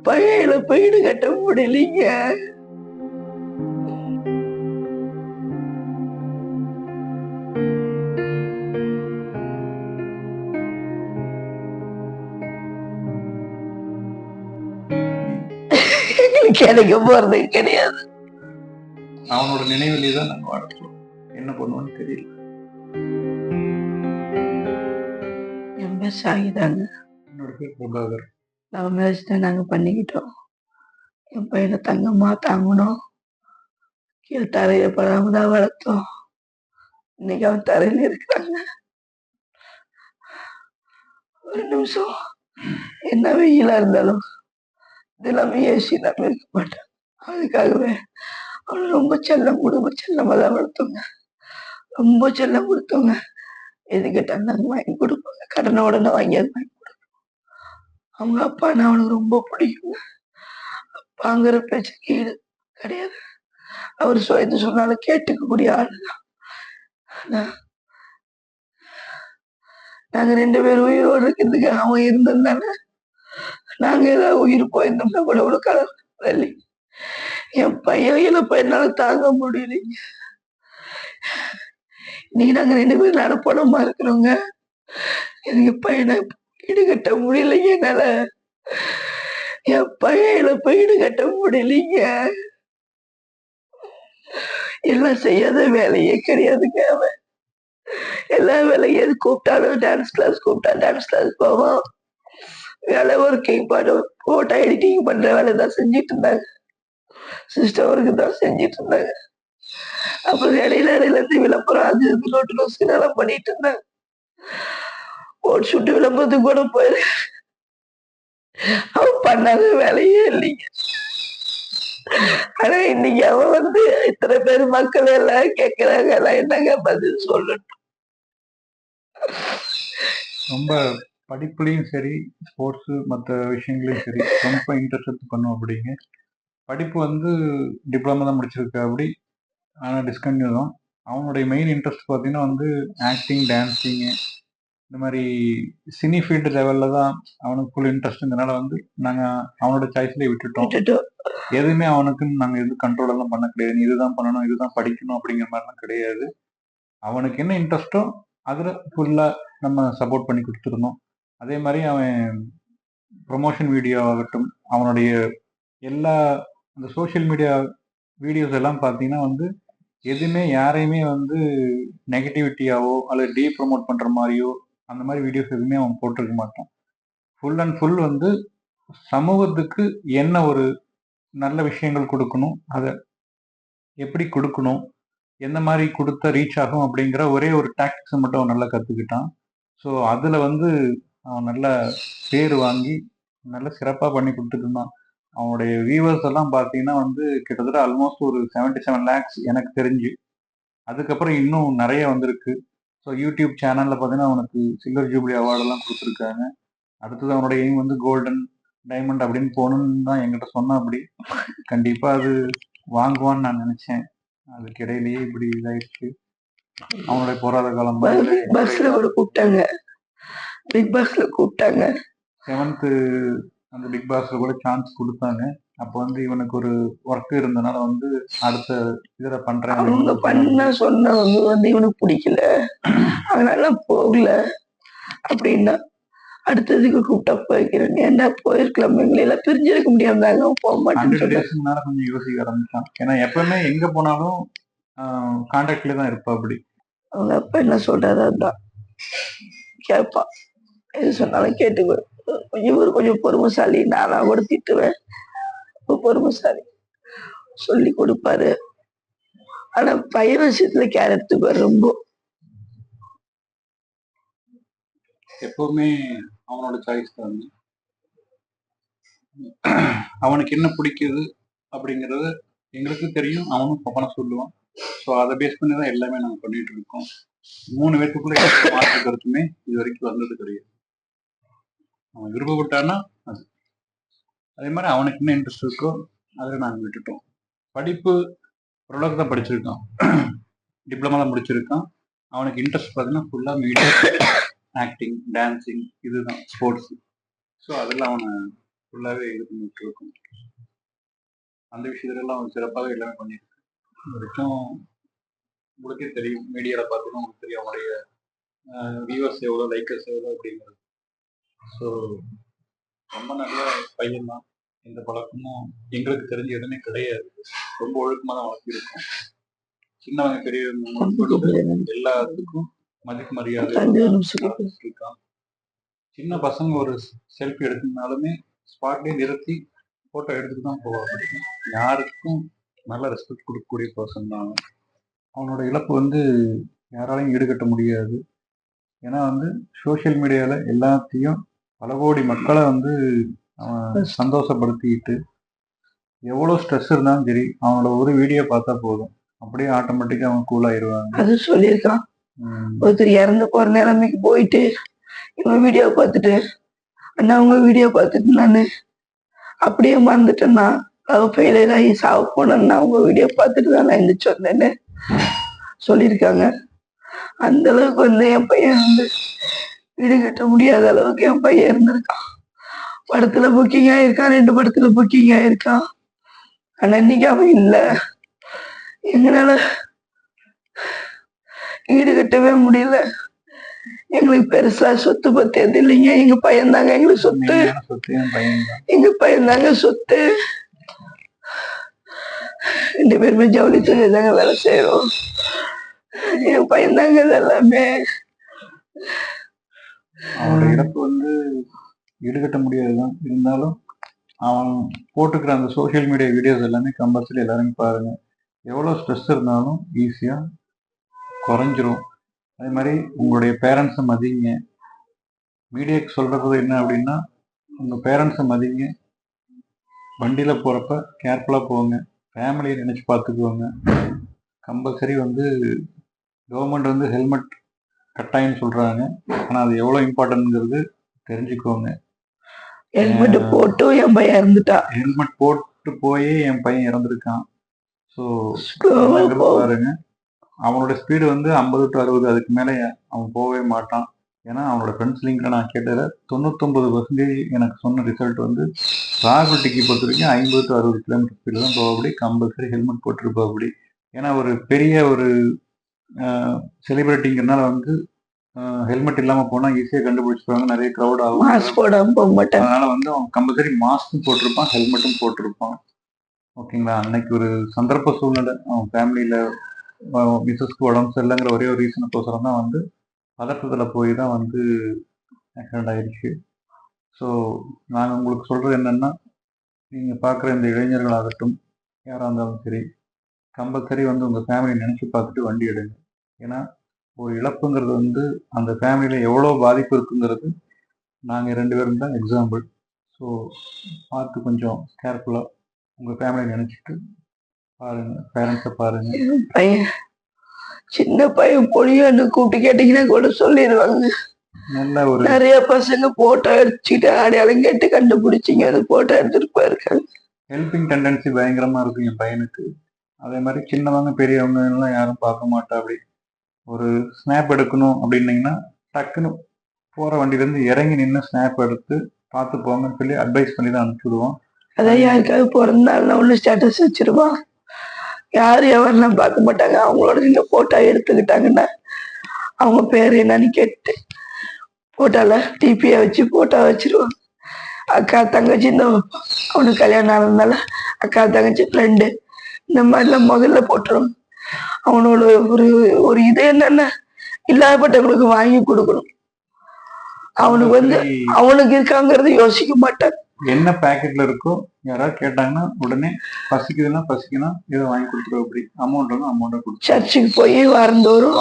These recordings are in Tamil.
பையில வீடு கட்ட முடியலீங்க. கிடைக்க போறது கிடையாது. அவனோட நினைவிலேயே தான் நாங்க வாழ்றோம். என்ன பண்ணுவோன்னு தெரியல. என் பேர் சாகிதாங்க. என்னோட பேர் பிரபாகர். லவ் மேரேஜ் தான் நாங்க பண்ணிக்கிட்டோம். என் பையனை தங்கம்மா தாங்கணும். கீழே தரையில படாம தான் வளர்த்தோம். இன்னைக்கு அவன் தரையில இருக்கிறாங்க. ஒரு நிமிஷம் என்ன வெயிலா இருந்தாலும் இதெல்லாமே ஏசி இல்லாம இருக்க மாட்டேன். அதுக்காகவே அவனை ரொம்ப செல்லமா தான் வளர்த்தோங்க. ரொம்ப செல்லம் கொடுத்தோங்க. எது கேட்டாலும் நாங்க வாங்கி கொடுப்போங்க. கடனை உடனே வாங்கியாவது வாங்கி கொடுப்போம். அவங்க அப்பான்னா அவனுக்கு ரொம்ப பிடிக்குங்க. அப்பாங்கிற பேச்சுக்கு ஈடு கிடையாது. அவர் எது சொன்னாலும் கேட்டுக்கக்கூடிய ஆளுதான். நாங்க 2 பேரும் உயிரோடு இருக்கிறதுக்கு அவன் இருந்திருந்தானே நாங்க ஏதாவது உயிர் போயிருந்தோம்னா கூட ஒரு கலர். என் பையன் இழப்ப என்னால தாங்க முடியலைங்க. இன்னைக்கு நாங்க 2 பேரும் நடப்படமா இருக்கிறோங்க. எனக்கு பையனை ஈடுகட்ட முடியலைங்க. என்னால என் பையன் இழப்ப ஈடுகட்ட முடியலைங்க. எல்லாம் செய்யாத வேலையே கிடையாதுங்க. அவன் எல்லா வேலையும் எது கூப்பிட்டாலும் டான்ஸ் கிளாஸ் கூப்பிட்டா டான்ஸ் கிளாஸ் போவான். வேலை ஒர்க்கிங் போட்டோ எடிட்டிங் பண்ற வேலை தான் செஞ்சிட்டு இருந்தாங்க. சிஸ்டம் ஒர்க்கு தான் செஞ்சிட்டு இருந்தாங்க. அப்புறம் இடையில இருந்து விளம்பரம் அது இது நோட்டு எல்லாம் பண்ணிட்டு இருந்தாங்க. ஓட்டு சுட்டு விளம்பரத்துக்கு கூட போயிரு. அவன் பண்ணாத வேலையே இல்லைங்க. ஆனா இன்னைக்கு அவன் இத்தனை பேர் மக்கள் எல்லாம் கேட்கிறாங்க. எல்லாம் என்னங்க பதில் சொல்லட்டும். ரொம்ப படிப்புலையும் சரி, ஸ்போர்ட்ஸ் மற்ற விஷயங்களையும் சரி ரொம்ப இன்ட்ரெஸ்ட் எடுத்து பண்ணுவோம். அப்படிங்க படிப்பு டிப்ளமா தான் முடிச்சிருக்க அப்படி. ஆனால் டிஸ்கன்டினியூ தான். அவனுடைய மெயின் இன்ட்ரெஸ்ட் பார்த்தீங்கன்னா ஆக்டிங், டான்ஸிங்கு, இந்த மாதிரி சினி ஃபீல்டு லெவலில் தான் அவனுக்கு ஃபுல் இன்ட்ரெஸ்ட்ங்கிறனால நாங்கள் அவனோட சாய்ஸ்லேயே விட்டுட்டோம். எதுவுமே அவனுக்குன்னு நாங்கள் எதுவும் கண்ட்ரோல் எல்லாம் பண்ண கிடையாது. நீ இதுதான் பண்ணணும், இதுதான் படிக்கணும் அப்படிங்கிற மாதிரிலாம் கிடையாது. அவனுக்கு என்ன இன்ட்ரெஸ்ட்டோ அதில் ஃபுல்லாக நம்ம சப்போர்ட் பண்ணி கொடுத்துருந்தோம். அதே மாதிரி அவன் ப்ரொமோஷன் வீடியோ ஆகட்டும், அவனுடைய எல்லா அந்த சோஷியல் மீடியா வீடியோஸ் எல்லாம் பார்த்தீங்கன்னா எதுவுமே யாரையுமே நெகட்டிவிட்டியாவோ அல்லது டீ ப்ரொமோட் பண்ணுற மாதிரியோ அந்த மாதிரி வீடியோஸ் எதுவுமே அவன் போட்டிருக்க மாட்டான். ஃபுல் அண்ட் ஃபுல் சமூகத்துக்கு என்ன ஒரு நல்ல விஷயங்கள் கொடுக்கணும், அதை எப்படி கொடுக்கணும், எந்த மாதிரி கொடுத்தா ரீச் ஆகும் அப்படிங்கிற ஒரே ஒரு டாக்டிக்ஸை மட்டும் அவன் நல்லா கற்றுக்கிட்டான். ஸோ அதில் அவன் நல்ல பேர் வாங்கி நல்ல சிறப்பாக பண்ணி கொடுத்துட்டு இருந்தான். அவனுடைய வியூவர்ஸ் எல்லாம் பார்த்தீங்கன்னா கிட்டத்தட்ட ஆல்மோஸ்ட் ஒரு 77 lakhs எனக்கு தெரிஞ்சு. அதுக்கப்புறம் இன்னும் நிறைய வந்திருக்கு. ஸோ யூடியூப் சேனலில் பார்த்தீங்கன்னா அவனுக்கு சில்வர் ஜூப்ளி அவார்டெல்லாம் கொடுத்துருக்காங்க. அடுத்தது அவனுடைய எய்ம் கோல்டன் டைமண்ட் அப்படின்னு போகணுன்னு தான் என்கிட்ட சொன்னா. அப்படி கண்டிப்பாக அது வாங்குவான்னு நான் நினச்சேன். அதுக்கு இடையிலேயே இப்படி இதாயிடுச்சு. அவனுடைய போராத காலம் பஸ்ல கூட கூப்பிட்டாங்க, பிக் பாஸ்ல கூப்பிட்டாங்க. 7th அந்த பிக் பாஸ்ல கூட சான்ஸ் கொடுத்தாங்க. அப்போ இவனுக்கு ஒரு ஒர்க் இருந்தனால அடுத்த இதுல பண்றேன் அவங்க பண்ண சொன்னவங்க இவனுக்கு பிடிக்கல, அதனால போகல அப்படின்னா அடுத்ததுக்கு கூப்பிட்டா போய்க்கிறேன். ஏன்டா போயிருக்கலாம், எங்களை எல்லாம் பிரிஞ்சிருக்க முடியாம போக மாட்டேன். 100 daysனால கொஞ்சம் யோசிக்க ஆரம்பிச்சான். ஏன்னா எப்பவுமே எங்க போனாலும் கான்டாக்ட்ல தான் இருப்பா. அப்படி அவங்க அப்பா என்ன சொல்றாரு அதுதான் கேட்பான். எது சொன்னாலும் கேட்டுக்குவேன். இவரு கொஞ்சம் பொறுமைசாலி, நானா கூட திட்டுவேன். பொறுமைசாலி சொல்லி கொடுப்பாரு. ஆனா பையன் விஷயத்துல கேர் எடுத்துக்குவார். ரொம்ப எப்பவுமே அவனோட சாய்ஸ் தான். அவனுக்கு என்ன பிடிக்குது அப்படிங்கறது எங்களுக்கு தெரியும், அவனும் பப்பன சொல்லுவான். ஸோ அதை பேஸ் பண்ணி தான் எல்லாமே நாங்க பண்ணிட்டு இருக்கோம். 3 பேருக்குள்ள மாற்று கருத்துமே இது வரைக்கும் வந்தது கிடையாது. அவன் விருப்பப்பட்டான்னா அது. அதே மாதிரி அவனுக்கு என்ன இன்ட்ரெஸ்ட் இருக்கோ அதில் நாங்கள் விட்டுட்டோம். படிப்பு ஓரளவுக்கு தான் படிச்சிருக்கான், டிப்ளமா தான் முடிச்சிருக்கான். அவனுக்கு இன்ட்ரெஸ்ட் பார்த்தீங்கன்னா ஃபுல்லாக மீடியா, ஆக்டிங், டான்ஸிங், இதுதான் ஸ்போர்ட்ஸ். ஸோ அதில் அவனை ஃபுல்லாவே இது பண்ணிட்டு இருக்கும். அந்த விஷயத்துலலாம் அவங்க சிறப்பாக எல்லாமே பண்ணியிருக்கு. இது வரைக்கும் உங்களுக்கே தெரியும். மீடியால பார்த்தீங்கன்னா உங்களுக்கு தெரியும் அவங்களுடைய வியூவர்ஸ் எவ்வளோ, லைக்கர்ஸ் எவ்வளோ அப்படிங்கிறது. ஸோ ரொம்ப நல்ல பையன் தான். எந்த பழக்கமும் எங்களுக்கு தெரிஞ்சு எதுவுமே கிடையாது. ரொம்ப ஒழுக்கமா தான் வளர்த்திருக்கோம். சின்னவங்க பெரியவங்க எல்லாத்துக்கும் மதிப்பு மரியாதை இருக்கான். சின்ன பசங்க ஒரு செல்ஃபி எடுக்கணும்னாலுமே ஸ்பாட்லேயே நிறுத்தி ஃபோட்டோ எடுத்துட்டு தான் போவாங்க. யாருக்கும் நல்ல ரெஸ்பெக்ட் கொடுக்கக்கூடிய பர்சன் தான். அவனோட இழப்பு வந்து யாராலையும் ஈடுகட்ட முடியாது. ஏன்னா வந்து சோஷியல் மீடியாவில் எல்லாத்தையும் பல கோடி மக்களை வந்து அவன் சந்தோஷப்படுத்திக்கிட்டு எவ்வளோ ஸ்ட்ரெஸ் இருந்தாலும் சரி அவனோட ஒரு வீடியோ பார்த்தா போதும், அப்படியே ஆட்டோமேட்டிக்காக அவன் கூல் ஆயிடுவாங்க. அது சொல்லியிருக்கான். ஒருத்தர் இறந்து போற நிலைமைக்கு போயிட்டு இவன் வீடியோ பார்த்துட்டு, அண்ணா உங்க வீடியோ பார்த்துட்டு நான் அப்படியே மறந்துட்டேன்னா ஃபெயிலியர் ஆகி சாவ போனேன்னா உங்க வீடியோ பார்த்துட்டு தான் நான் எந்திரிச்சு வந்தேன்னு சொல்லியிருக்காங்க. அந்த அளவுக்கு வந்து என் பையன் வந்து ஈடுகட்ட முடியாத அளவுக்கு என் பையன் இருந்திருக்கான். படத்துல புக்கிங் ஆயிருக்கான், 2 படத்துல புக்கிங் ஆயிருக்கான். ஆனா இன்னைக்கு அவன் இல்ல. எங்களால ஈடுகட்டவே முடியல. எங்களுக்கு பெருசா சொத்து பத்தி எது இல்லைங்க. எங்க பையன் தாங்க எங்களுக்கு சொத்து. எங்க பையன் தாங்க சொத்து. 2 பேருமே ஜவுளி தொழில் தாங்க வேலை செய்யறோம். என் பையன் தாங்க இதெல்லாமே. அவனோட இறப்பு வந்து ஈடுகட்ட முடியாதுதான். இருந்தாலும் அவன் போட்டுக்கிற அந்த சோசியல் மீடியா வீடியோஸ் எல்லாமே கம்பல்சரி எல்லாருமே பாருங்க. எவ்வளோ ஸ்ட்ரெஸ் இருந்தாலும் ஈஸியா குறைஞ்சிரும். அதே மாதிரி உங்களுடைய பேரண்ட்ஸை மதிங்க. மீடியாவுக்கு சொல்றது என்ன அப்படின்னா, உங்க பேரண்ட்ஸை மதிங்க. வண்டியில போறப்ப கேர்ஃபுல்லா போங்க. ஃபேமிலியை நினைச்சு பார்த்துக்குவாங்க. கம்பல்சரி வந்து கவர்மெண்ட் வந்து ஹெல்மெட் கட்டாயம்னு சொல்றாங்க. ஆனா அது எவ்வளவு இம்பார்ட்டன்ட்ங்கிறது தெரிஞ்சுக்கோங்க. ஹெல்மெட் போட்டு என் பையன் இறந்துட்டான். ஹெல்மெட் போட்டு போயே என் பையன் இறந்துருக்கான். ஸோ பாருங்க, அவனோட ஸ்பீடு வந்து 50 to 60, அதுக்கு மேலே அவன் போகவே மாட்டான். ஏன்னா அவனோட ஃப்ரெண்ட்ஸ் லிங்க்ல நான் கேட்டதில் 99% எனக்கு சொன்ன ரிசல்ட் வந்து ராகுல்டிக்கு பொறுத்த வரைக்கும் 50 to 60 கிலோமீட்டர் ஸ்பீடு தான் போகப்படி. Compulsory helmet போட்டுருப்பாப்படி. ஏன்னா ஒரு பெரிய ஒரு செலிபிரிட்டிங்கிறனால வந்து ஹெல்மெட் இல்லாம போனா ஈஸியா கண்டுபிடிச்சிருவாங்க. நிறைய க்ரௌட் ஆகும். அதனால வந்து அவன் கம்பல்சரி மாஸ்க்கும் போட்டிருப்பான், ஹெல்மெட்டும் போட்டிருப்பான். ஓகேங்களா. அன்னைக்கு ஒரு சந்தர்ப்ப சூழ்நிலை, அவன் ஃபேமிலியில மிஸ்ஸஸ்க்கு உடம்பு சரியில்லைங்கிற ஒரே ஒரு ரீசனுக்கோசரம் தான் வந்து பதற்றத்துல போய் தான் வந்து ஆக்சிடென்ட் ஆயிடுச்சு. ஸோ நாங்கள் உங்களுக்கு சொல்றது என்னன்னா, நீங்க பார்க்குற இந்த இளைஞர்களாகட்டும் யாராக இருந்தாலும் சரி, கம்பல்சரி வந்து உங்க ஃபேமிலியை நினைச்சு பார்த்துட்டு வண்டி எடுங்க. ஏன்னா ஒரு இழப்புங்கிறது வந்து அந்த ஃபேமிலியில எவ்வளோ பாதிப்பு இருக்குங்கிறது நாங்கள் 2 பேரும் தான் எக்ஸாம்பிள். ஸோ பார்த்து கொஞ்சம் கேர்ஃபுல்லாக உங்கள் ஃபேமிலியை நினச்சிட்டு பாருங்க, பேரண்ட்ஸை பாருங்க. பையன் சின்ன பையன் பொழியான்னு கூப்பிட்டு கேட்டீங்கன்னா கூட சொல்லிடுவாங்க. நல்ல ஒரு நிறைய பசங்க போட்டோ எடுத்துட்டு அடையாளம் கேட்டு கண்டுபிடிச்சிங்க அது போட்டோ எடுத்துட்டு போயிருக்காங்க. ஹெல்பிங் டெண்டன்சி பயங்கரமா இருக்கும் என் பையனுக்கு. அதே மாதிரி சின்னவங்க பெரியவங்க எல்லாம் யாரும் பார்க்க மாட்டா. அப்படி ஒரு ஸ்னாப் எடுக்கணும் அப்படின்னீங்கன்னா டக்குன்னு போற வண்டியிலேருந்து இறங்கி நின்று ஸ்னாப் எடுத்து பார்த்து போங்கன்னு சொல்லி அட்வைஸ் பண்ணி தான் அனுப்பிச்சி விடுவோம். அதான் யாருக்காவது பிறந்தாலும் ஒன்று ஸ்டேட்டஸ் வச்சிருவான். யார் எவரெல்லாம் பார்க்க மாட்டாங்க. அவங்களோட இந்த போட்டோ எடுத்துக்கிட்டாங்கன்னா அவங்க பேர் என்னன்னு கேட்டு போட்டோல டிபியை வச்சு போட்டோ வச்சிருவாங்க. அக்கா தங்கச்சி இந்த அவனுக்கு கல்யாணம் ஆனதுனால அக்கா தங்கச்சி ஃப்ரெண்டு இந்த மாதிரிலாம் முதல்ல போட்டுருவாங்க. அவனோட ஒரு ஒரு இது என்னன்னா இல்லாதப்பட்டவங்களுக்கு வாங்கி கொடுக்கணும். அவனுக்கு வந்து அவனுக்கு இருக்காங்கிறது யோசிக்க மாட்டான். என்ன பேக்கெட்ல இருக்கோ யாராவது கேட்டாங்கன்னா உடனே பசிக்குதுன்னா பசிக்கணும் இதை வாங்கி கொடுத்துருவோம். அப்படி அமௌண்ட்டை கொடுத்து சர்ச்சுக்கு போய் வாரந்தோறும்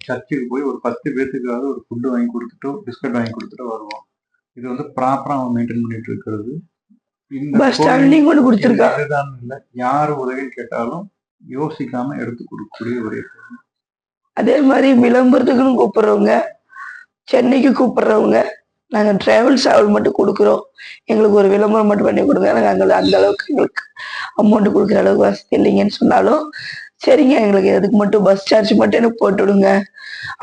சர்ச்சுக்கு போய் ஒரு 10 பேர்த்துக்காவது ஒரு ஃபுட்டு வாங்கி கொடுத்துட்டோ பிஸ்கட் வாங்கி கொடுத்துட்டு வருவோம். இது வந்து ப்ராப்பரா அவன் மெயின்டைன் பண்ணிட்டு இருக்கிறது. இதுதான் இல்லை, யாரு உதவி கேட்டாலும் யோசிக்காம எடுத்து கொடுக்கக்கூடிய ஒரு. அதே மாதிரி விளம்பரத்துக்குன்னு கூப்பிடுறவங்க, சென்னைக்கு கூப்பிடுறவங்க, நாங்க டிராவல்ஸ் ஆவல் மட்டும் கொடுக்குறோம், எங்களுக்கு ஒரு விளம்பரம் மட்டும் பண்ணி கொடுங்க, நாங்கள் அந்த அளவுக்கு எங்களுக்கு அமௌண்ட் கொடுக்குற அளவுக்கு வசதி இல்லைங்கன்னு சொன்னாலும் சரிங்க எங்களுக்கு எதுக்கு மட்டும் பஸ் சார்ஜ் மட்டும் எனக்கு போட்டு விடுங்க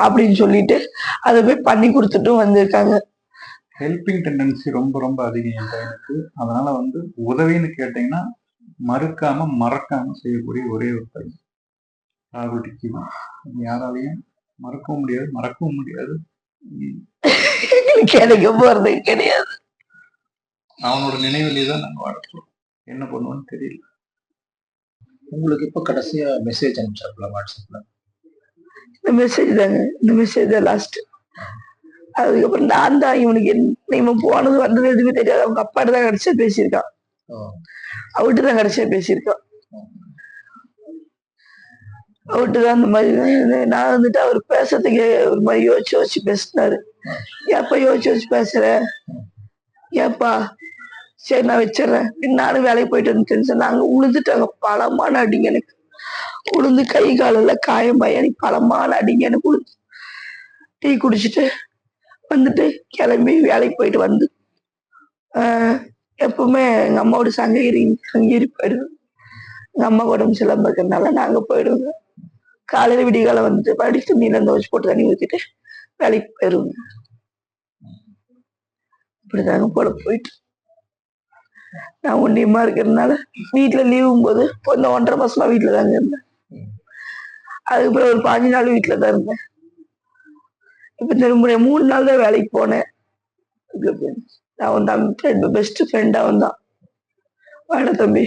அப்படின்னு சொல்லிட்டு அதை போய் பண்ணி கொடுத்துட்டும் வந்திருக்காங்க. ஹெல்பிங் டெண்டன்சி ரொம்ப ரொம்ப அதிகம் என் பையனுக்கு. அதனால வந்து உதவின்னு கேட்டீங்கன்னா மறுக்காம மறக்காம செய்யக்கூடிய ஒரே ஒரு பையன் ராகுல் டிக்கி தான். யாராலையும் மறக்கவும் முடியாது, மறக்கவும் முடியாது. கிடைக்க போறது கிடையாது. அவனோட நினைவிலே தான் நாங்க வாழப்போம். என்ன பண்ணுவோன்னு தெரியல. உங்களுக்கு இப்ப கடைசியா மெசேஜ் அனுப்பிச்சாப்ல வாட்ஸ்அப்ல? இந்த மெசேஜ் தாங்க, இந்த மெசேஜ் தான் லாஸ்ட். அதுக்கப்புறம் நான் தான் இவனுக்கு இவன் போனது வந்தது எதுவுமே தெரியாது. அவங்க அப்பாட்ட தான் கடைசியா பேசியிருக்கான், அவர்கிட்ட தான் கடைசியா பேசியிருக்கான். அவர்கிட்ட தான் அந்த மாதிரி நான் வந்துட்டு அவர் பேசுறதுக்கு ஒரு மாதிரி யோசிச்சு பேசினாரு. ஏப்பா யோசிச்சு பேசுற, ஏப்பா சரி நான் வச்சிடறேன். நானும் வேலைக்கு போயிட்டு வந்து நாங்க உளுந்துட்டாங்க, பலமான அடிங்க எனக்கு. உளுந்து கை காலெல்லாம் காயமாயி எனக்கு பலமான அடிங்க எனக்கு உளுந்து. டீ குடிச்சிட்டு வந்துட்டு கிளம்பி வேலைக்கு போயிட்டு வந்து எப்பவுமே எங்க அம்மாவோட சங்ககிரி போயிடுவேன். எங்க அம்மா உடம்பு சிலம்பு இருக்கிறதுனால நாங்க போயிடுவோங்க. காலையில விடிகாலம் வந்துட்டு படி துணியில துவச்சு போட்டு தண்ணி ஊத்திட்டு வேலைக்கு போயிடுவோங்க. இப்படிதாங்க போல போயிட்டு நான் ஒன்றியமா இருக்கிறதுனால வீட்டுல லீவும் போது இந்த 1.5 மாசமா வீட்டுல தாங்க இருந்தேன். அதுக்கப்புறம் ஒரு 15 நாள் வீட்டுல தான் இருந்தேன். இப்ப திரும்ப 3 நாள் தான் வேலைக்கு போனேன். அவன் தம்பி பெஸ்ட் ஃப்ரெண்ட் அவன் தான். வாட தம்பி,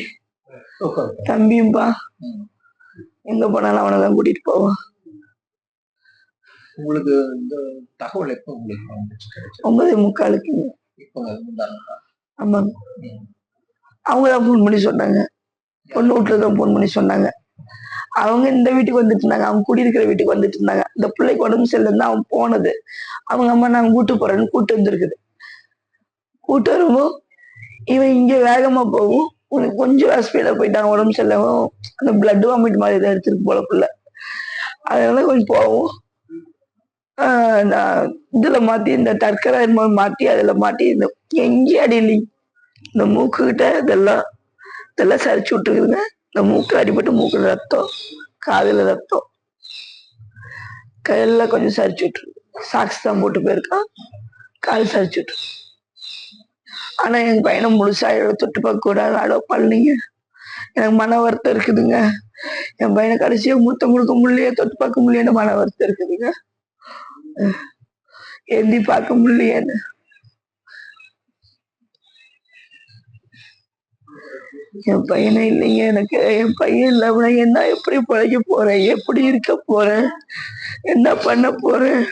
தம்பியும்பா எங்க போனாலும் அவனை தான் கூட்டிட்டு போவான். உங்களுக்கு இந்த தகவல் எப்ப உங்களுக்கு 9:45. ஆமாங்க, அவங்கதான் போன் பண்ணி சொன்னாங்க. பொண்ணு வீட்டுலதான் போன் பண்ணி சொன்னாங்க. அவங்க இந்த வீட்டுக்கு வந்துட்டு இருந்தாங்க, அவங்க குடியிருக்கிற வீட்டுக்கு வந்துட்டு இருந்தாங்க. இந்த பிள்ளைக்கு உடம்பு சரியில்லைன்னு அவன் போனது. அவங்க அம்மா நான் கூட்டு போறேன்னு கூட்டு வந்துருக்குது. கூட்டு வரும்போது இவன் இங்க வேகமா போகும், உனக்கு கொஞ்சம் ஸ்பீடா போயிட்டாங்க. உடம்பு சரியில்லாம அந்த பிளட் வாமிட் மாதிரி தான் எடுத்துருக்கு போல புள்ள. அதனால கொஞ்சம் போவோம். நான் இதுல மாத்தி இந்த டர்க்கரா மாட்டி அதுல மாட்டி இந்த எங்கேயும் அடியில இந்த மூக்கு கிட்ட இதெல்லாம் சரிச்சு விட்டுருக்குதுங்க. இந்த மூக்கு அடிபட்டு மூக்குல ரத்தம், காதுல ரத்தம், கையெல்லாம் கொஞ்சம் சரிச்சு விட்டுருக்கு. சாக்ஸ் தான் போட்டு போயிருக்கான், கால் சரிச்சு விட்டு. ஆனா எங்க பையனை முழுசா தொட்டு பார்க்க கூடாது, பழனிங்க. எனக்கு மன வருத்தம் இருக்குதுங்க. என் பையனை கடைசியா முத்தம் கொடுக்க முடியலையே, தொட்டு பார்க்க முடியல, மன வருத்தம் இருக்குதுங்க. எந்தி பார்க்க முடியலையேன்னு. என் பையனே இல்லைங்க எனக்கு. என் பையன் இல்லாம என்ன எப்படி பிழைக்க போறேன், எப்படி இருக்க போறேன், என்ன பண்ண போறேன்?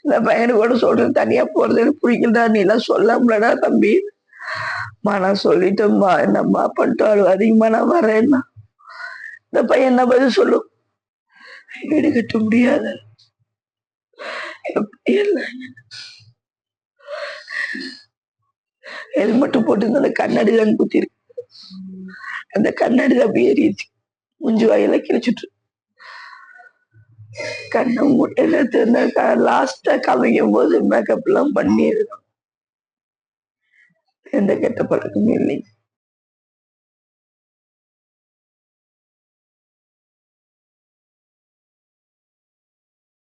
இந்த பையனு கூட சொல்றேன், தனியா போறது எனக்கு பிடிக்கலடா, நீ எல்லாம் சொல்லாமலடா தம்பி. நான் சொல்லிட்டேம்மா, என்னம்மா பண்ணிட்டு அதிகமா நான் வரேன்னா இந்த பையன் என்ன பதில் சொல்லும்? வீடு கட்ட முடியாது, ஹெல்மெட் போட்டு அந்த கண்ணாடி தான் குத்தி இருக்கு. அந்த கண்ணாடி தான் அப்படி ஏறிடுச்சு, முஞ்சு வாயில கிழிச்சுட்டு. கண்ணை மூட்டை லாஸ்டா கவிக்கும் போது மேக்கப் எல்லாம் பண்ணி இருக்கோம். எந்த கெட்ட பழக்கமும் இல்லைங்க.